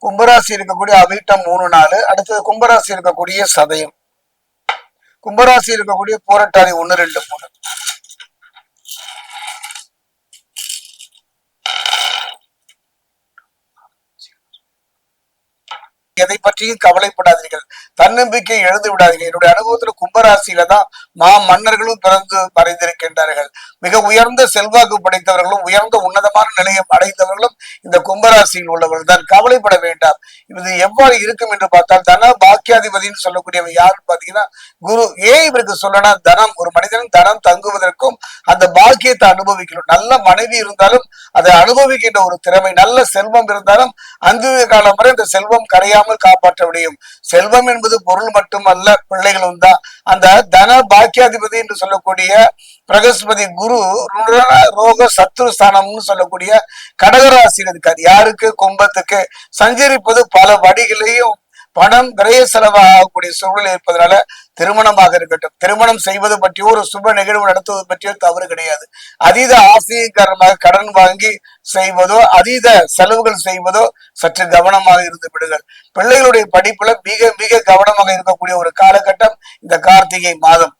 கும்பராசி இருக்கக்கூடிய அவிட்டம் 3 4, அடுத்தது கும்பராசி இருக்கக்கூடிய சதயம், கும்பராசி இருக்கக்கூடிய பூரட்டாதி 1 2 3. எதை பற்றியும் கவலைப்படாதீர்கள், தன்னம்பிக்கை எழுந்து விடாதீர்கள். என்னுடைய அனுபவத்துல கும்பராசியில தான் மன்னர்களும் பிறந்து மறைந்திருக்கின்றார்கள். மிக உயர்ந்த செல்வாக்கு படைத்தவர்களும் உயர்ந்த உன்னதமான நிலையை அடைந்தவர்களும் இந்த கும்பராசியில் உள்ளவர்கள் தான். கவலைப்பட வேண்டாம். இது எவ்வாறு இருக்கும் என்று பார்த்தால், தன பாக்கியாதிபதினு சொல்லக்கூடியவன் யாருன்னு பாத்தீங்கன்னா குரு. ஏன் இவருக்கு சொல்லனா, தனம், ஒரு மனிதன் தனம் தங்குவதற்கும் அந்த பாக்கியத்தை அனுபவிக்கணும். நல்ல மனைவி இருந்தாலும் அதை அனுபவிக்கின்ற ஒரு திறமை, நல்ல செல்வம் இருந்தாலும் அந்த காலம் வரை இந்த செல்வம் கரையாமல் காப்பாற்ற முடியும். செல்வம் என்பது பொருள் மட்டுமல்ல, பிள்ளைகளும் தான். அந்த தன பாக்கியாதிபதி என்று சொல்லக்கூடிய பிரகஸ்பதி குரு ரோக சத்ருஸ்தானம்னு சொல்லக்கூடிய கடகராசியில் இருக்காது. யாருக்கு? கும்பத்துக்கு. சஞ்சரிப்பது பல வழிகளையும் பணம் விரைய செலவாகக்கூடிய சூழல் இருப்பதனால திருமணமாக இருக்கட்டும், திருமணம் செய்வது பற்றியோ ஒரு சுப நிகழ்வு நடத்துவது பற்றியோ தவறு கிடையாது. அதீத ஆசையின் காரணமாக கடன் வாங்கி செய்வதோ அதீத செலவுகள் செய்வதோ சற்று கவனமாக இருந்து விடுங்கள். பிள்ளைகளுடைய படிப்புல மிக மிக கவனமாக இருக்கக்கூடிய ஒரு காலகட்டம் இந்த கார்த்திகை மாதம்.